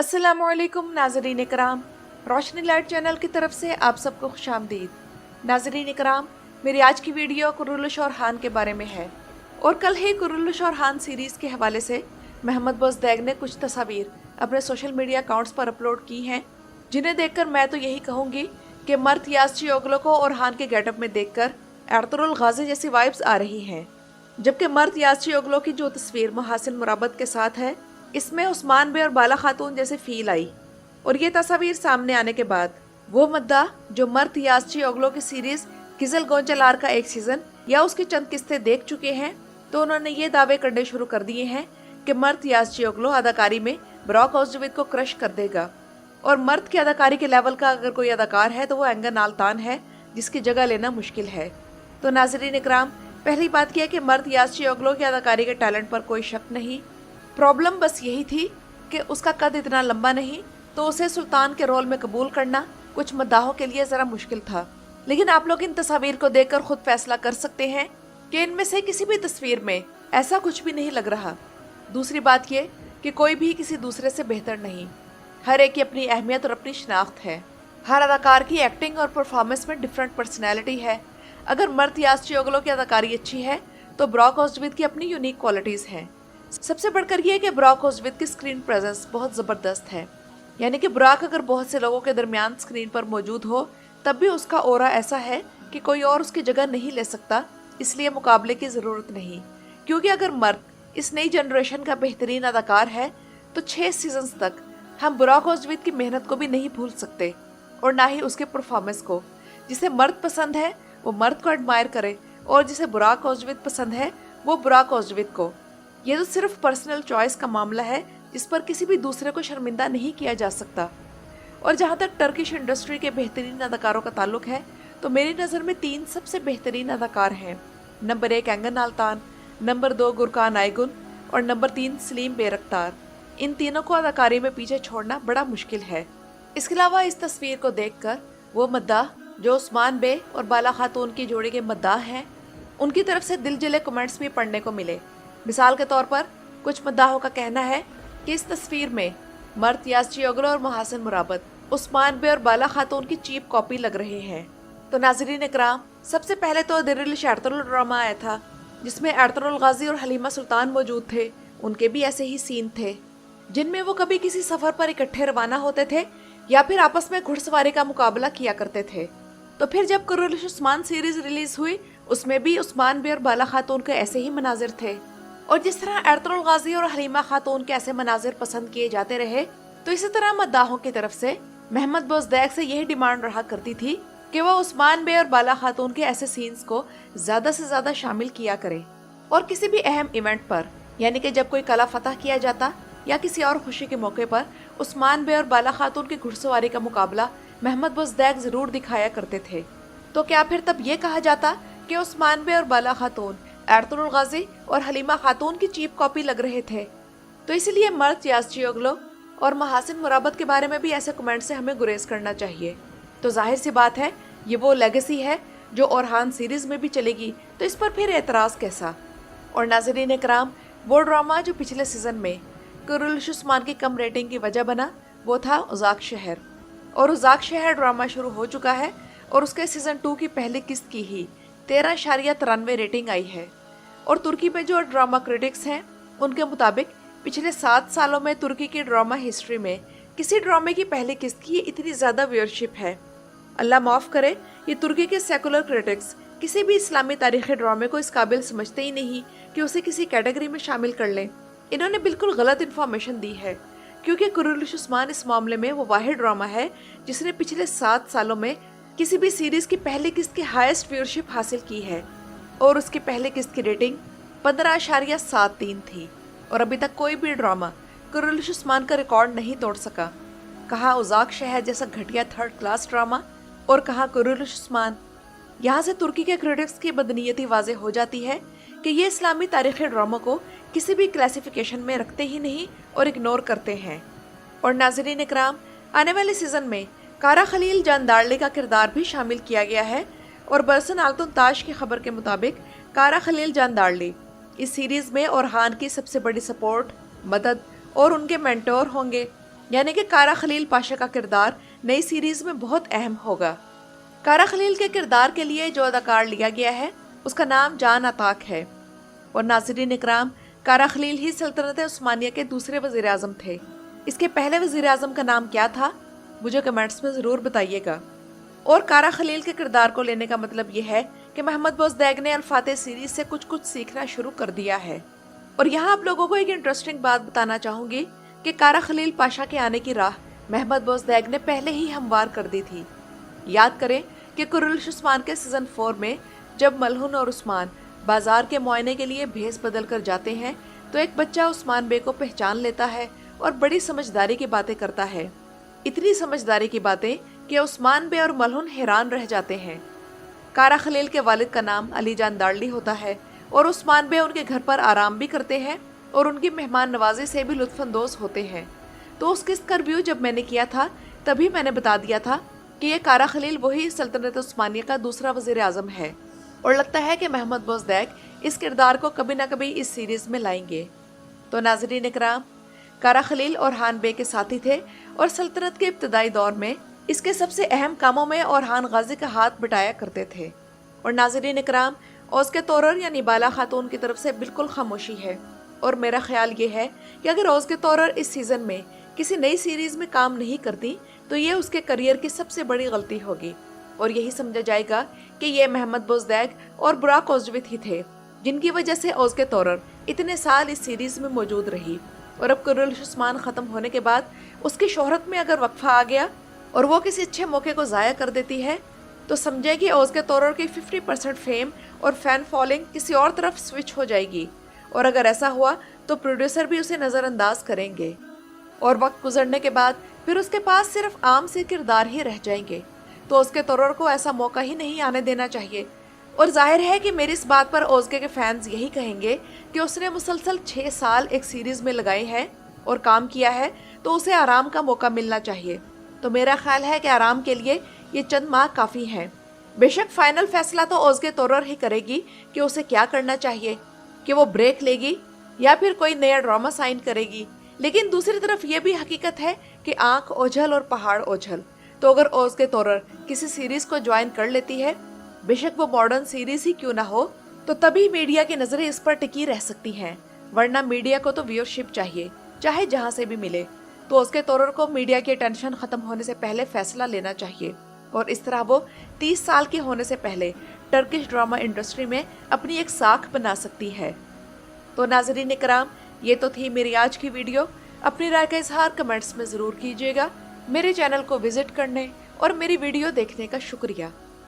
अस्सलामुअलैकुम नाज़रीन कराम, रोशनी लाइट चैनल की तरफ से आप सबको खुशामदीद। नाज़रीन कराम, मेरी आज की वीडियो कुरुल्लुश और हान के बारे में है और कल ही कुरुल्लुश और हान सीरीज़ के हवाले से मोहम्मद बोज़दैग ने कुछ तस्वीर अपने सोशल मीडिया अकाउंट्स पर अपलोड की हैं, जिन्हें देखकर मैं तो यही कहूँगी कि मर्द याज़ची-ओगलो को और हान के गेटअप में देखकर एर्तुगरुल गाज़ी जैसी वाइब्स आ रही हैं। जबकि मर्द याज़ची-ओगलो की जो तस्वीर महासिन मुराबत के साथ है, इसमें उस्मान बे और बाला खातून जैसे फील आई। और ये तस्वीर सामने आने के बाद वो मद्दा जो मर्द याज़ची-ओगलो की सीरीज किजल गोंचलार का एक सीजन या उसकी चंद किस्तें देख चुके हैं, तो उन्होंने ये दावे करने शुरू कर दिए हैं कि मर्द याज़ची-ओगलो अदाकारी में ब्रॉक ओज़्जवेद को क्रश कर देगा। और मर्द की अदाकारी के लेवल का अगर कोई अदाकार है तो वो एंगर नाल्तान है, जिसकी जगह लेना मुश्किल है। तो नाज़रीन इकराम, पहली बात यह कि मर्द याज़ची-ओगलो की अदाकारी के टैलेंट पर कोई शक नहीं, प्रॉब्लम बस यही थी कि उसका कद इतना लंबा नहीं, तो उसे सुल्तान के रोल में कबूल करना कुछ मद्दाहों के लिए ज़रा मुश्किल था। लेकिन आप लोग इन तस्वीर को देखकर खुद फैसला कर सकते हैं कि इनमें से किसी भी तस्वीर में ऐसा कुछ भी नहीं लग रहा। दूसरी बात ये कि कोई भी किसी दूसरे से बेहतर नहीं, हर एक की अपनी अहमियत और अपनी शनाख्त है। हर अदाकार की एक्टिंग और परफॉर्मेंस में डिफरेंट पर्सनैलिटी है। अगर मर्द याज़ची-ओगलो की अदाकारी अच्छी है तो ब्रॉक ओज़्जवेद की अपनी यूनिक क्वालिटीज़ हैं। सबसे बढ़कर यह कि ब्रॉक ओज़्जवेद की स्क्रीन प्रेजेंस बहुत ज़बरदस्त है, यानी कि ब्रॉक अगर बहुत से लोगों के दरमियान स्क्रीन पर मौजूद हो तब भी उसका ऑरा ऐसा है कि कोई और उसकी जगह नहीं ले सकता, इसलिए मुकाबले की ज़रूरत नहीं। क्योंकि अगर मर्द इस नई जनरेशन का बेहतरीन अदाकार है तो 6 सीजन्स तक हम ब्रॉक ओज़्जवेद की मेहनत को भी नहीं भूल सकते और ना ही उसके परफॉर्मेंस को। जिसे मर्द पसंद है वो मर्द को एडमायर करे और जिसे ब्रॉक ओज़्जवेद पसंद है वो ब्रॉक ओज़्जवेद को। ये तो सिर्फ पर्सनल चॉइस का मामला है, जिस पर किसी भी दूसरे को शर्मिंदा नहीं किया जा सकता। और जहाँ तक टर्किश इंडस्ट्री के बेहतरीन अदाकारों का ताल्लुक है तो मेरी नज़र में 3 सबसे बेहतरीन अदाकार हैं। नंबर 1 एंगर नाल्तान, नंबर 2 गुरकान आयगुन और नंबर 3 सलीम बेरख्तार। इन तीनों को अदाकारी में पीछे छोड़ना बड़ा मुश्किल है। इसके अलावा इस तस्वीर को देखकर वो मद्दाह जो उस्मान बे और बाला खातून की जोड़ी के मद्दाह हैं, उनकी तरफ से दिल जले कमेंट्स भी पढ़ने को मिले। मिसाल के तौर पर कुछ मद्दाहों का कहना है कि इस तस्वीर में मर्द याज़ची-ओगलो और महासिन मुराबत उस्मान बे और बाला खातून की चीप कॉपी लग रहे हैं। तो नाज़रीन इकराम, सबसे पहले तो दिरिलिश एर्तुगरुल ड्रामा आया था, जिसमें एर्तुगरुल गाज़ी और हलीमा सुल्तान मौजूद थे। उनके भी ऐसे ही सीन थे जिनमें वो कभी किसी सफ़र पर इकट्ठे रवाना होते थे या फिर आपस में घुड़सवारी का मुकाबला किया करते थे। तो फिर जब कुरुल्लुश उस्मान सीरीज रिलीज हुई, उसमें भी उस्मान बे और बाला खातून के ऐसे ही मनाजिर थे। और जिस तरह एर्तुगरुल गाज़ी और हलीमा खातून के ऐसे मनाजिर पसंद किए जाते रहे, तो इसी तरह मद्दाहों की तरफ से मोहम्मद बोज़दैग से यही डिमांड रहा करती थी कि वह उस्मान बे और बाला खातून के ऐसे सीन्स को ज़्यादा से ज़्यादा शामिल किया करे। और किसी भी अहम इवेंट पर, यानी कि जब कोई कला फतह किया जाता या किसी और खुशी के मौके पर, उस्मान बे और बाला खातून की घुड़सवारी का मुकाबला मोहम्मद बोज़दैग ज़रूर दिखाया करते थे। तो क्या फिर तब ये कहा जाता कि उस्मान बे और बाला खातून एर्तुगरुल गाज़ी और हलीमा खातून की चीप कॉपी लग रहे थे? तो इसलिए मर्द याज़ची-ओगलो और महासिन मुराबत के बारे में भी ऐसे कमेंट से हमें गुरेज करना चाहिए। तो जाहिर सी बात है, ये वो लेगेसी है जो ओरहान सीरीज़ में भी चलेगी, तो इस पर फिर एतराज़ कैसा। और नाज़रीन इकराम, वो ड्रामा जो पिछले सीज़न में कुरुल्लुश उस्मान की कम रेटिंग की वजह बना, वो था उज़ाक शहर। और उज़ाक शहर ड्रामा शुरू हो चुका है और उसके सीज़न 2 की पहली किस्त की ही 13.93 रेटिंग आई है। और तुर्की में जो ड्रामा क्रिटिक्स हैं, उनके मुताबिक पिछले 7 सालों में तुर्की की ड्रामा हिस्ट्री में किसी ड्रामे की पहली किस्त की इतनी ज़्यादा व्यूअरशिप है। अल्लाह माफ़ करे, ये तुर्की के सेकुलर क्रिटिक्स किसी भी इस्लामी तारीख़ी ड्रामे को इस काबिल समझते ही नहीं कि उसे किसी कैटेगरी में शामिल कर लें। इन्होंने बिल्कुल गलत इन्फॉर्मेशन दी है, क्योंकि कुरुल्लुश उस्मान इस मामले में वो वाहिद ड्रामा है जिसने पिछले 7 सालों में किसी भी सीरीज़ की पहली किस्त की हाईएस्ट व्यूअरशिप हासिल की है। और उसकी पहली किस्त की रेटिंग 15.73 थी। और अभी तक कोई भी ड्रामा कुरुल्लुश उस्मान का रिकॉर्ड नहीं तोड़ सका। कहाँ उज़ाक शहर जैसा घटिया 3rd क्लास ड्रामा और कहाँ कुरुल्लुश उस्मान। यहाँ से तुर्की के क्रिटिक्स की बदनीयती वाज़ेह हो जाती है कि ये इस्लामी तारीख़ी ड्रामा को किसी भी क्लासिफिकेशन में रखते ही नहीं और इग्नोर करते हैं। और नाज़रीन इकराम, आने वाले सीज़न में कारा खलील जानदारली का किरदार भी शामिल किया गया है। और बरसन आल्तुन ताश की खबर के मुताबिक कारा खलील जानदारली इस सीरीज़ में ओरहान की सबसे बड़ी सपोर्ट, मदद और उनके मेंटोर होंगे। यानी कि कारा खलील पाशा का किरदार नई सीरीज में बहुत अहम होगा। कारा खलील के किरदार के लिए जो अदाकार लिया गया है उसका नाम जान अताक है। और नाज़रीन इकराम, कारा खलील ही सल्तनत उस्मानिया के दूसरे वज़ीर आज़म थे। इसके पहले वज़ीर आज़म का नाम क्या था, मुझे कमेंट्स में ज़रूर बताइएगा। और कारा खलील के किरदार को लेने का मतलब ये है कि मोहम्मद बोज़दैग ने अल-फातिह सीरीज से कुछ सीखना शुरू कर दिया है। और यहाँ आप लोगों को एक इंटरेस्टिंग बात बताना चाहूँगी कि कारा खलील पाशा के आने की राह मोहम्मद बोज़दैग ने पहले ही हमवार कर दी थी। याद करें कि कुरुल्लुश उस्मान के सीज़न 4 में जब मलहुन और उस्मान बाजार के मुआयने के लिए भेस बदल कर जाते हैं तो एक बच्चा उस्मान बे को पहचान लेता है और बड़ी समझदारी की बातें करता है। इतनी समझदारी की बातें कि उस्मान बे और मलहुन हैरान रह जाते हैं। कारा खलील के वालिद का नाम अली जान दारली होता है और उस्मान बे उनके घर पर आराम भी करते हैं और उनकी मेहमान नवाजी से भी लुत्फानंदोज होते हैं। तो उस किस्त का रिव्यू जब मैंने किया था तभी मैंने बता दिया था कि ये कारा खलील वही सल्तनत उस्मानिया का दूसरा वज़ीर आज़म है और लगता है कि मोहम्मद बोज़दैग इस किरदार को कभी ना कभी इस सीरीज़ में लाएंगे। तो नाज़रीन इकराम, कारा खलील औरहान बे के साथी थे और सल्तनत के इब्तदाई दौर में इसके सबसे अहम कामों में औरहान गाजी का हाथ बटाया करते थे। और नाज़रीन इकराम, औज़ के तोरर यानी बाला खातून की तरफ से बिल्कुल खामोशी है और मेरा ख्याल ये है कि अगर औज़ के तोरर इस सीज़न में किसी नई सीरीज़ में काम नहीं करती तो ये उसके करियर की सबसे बड़ी गलती होगी और यही समझा जाएगा कि ये मोहम्मद बोज़दैग और बुराक ओज़जवित ही थे जिनकी वजह से औज़ के तोरर इतने साल इस सीरीज़ में मौजूद रही। और अब कुरुल्लुश उस्मान ख़त्म होने के बाद उसकी शोहरत में अगर वक्फा आ गया और वो किसी अच्छे मौके को ज़ाया कर देती है तो समझे कि औज़ के तोरर की 50% फेम और फ़ैन फॉलोइंग किसी और तरफ स्विच हो जाएगी। और अगर ऐसा हुआ तो प्रोड्यूसर भी उसे नज़रअंदाज करेंगे और वक्त गुजरने के बाद फिर उसके पास सिर्फ आम से किरदार ही रह जाएंगे। तो उसके तोरर को ऐसा मौका ही नहीं आने देना चाहिए। और जाहिर है कि मेरी इस बात पर ओज़के के फैंस यही कहेंगे कि उसने मुसलसल 6 साल एक सीरीज़ में लगाए हैं और काम किया है तो उसे आराम का मौका मिलना चाहिए। तो मेरा ख्याल है कि आराम के लिए ये चंद माह काफ़ी हैं। बेशक फाइनल फैसला तो ओज़के तोरर ही करेगी कि उसे क्या करना चाहिए, कि वो ब्रेक लेगी या फिर कोई नया ड्रामा साइन करेगी। लेकिन दूसरी तरफ ये भी हकीकत है कि आंख ओझल और पहाड़ ओझल। तो अगर औज़ के तोरर किसी सीरीज़ को ज्वाइन कर लेती है, बेशक वो मॉडर्न सीरीज़ ही क्यों ना हो, तो तभी मीडिया की नज़रें इस पर टिकी रह सकती हैं। वरना मीडिया को तो व्यूअरशिप चाहिए, चाहे जहाँ से भी मिले। तो औज़ के तोरर को मीडिया की टेंशन ख़त्म होने से पहले फैसला लेना चाहिए और इस तरह वो 30 साल के होने से पहले टर्किश ड्रामा इंडस्ट्री में अपनी एक साख बना सकती है। तो नाज़रीन इकराम, ये तो थी मेरी आज की वीडियो। अपनी राय का इजहार कमेंट्स में ज़रूर कीजिएगा। मेरे चैनल को विज़िट करने और मेरी वीडियो देखने का शुक्रिया।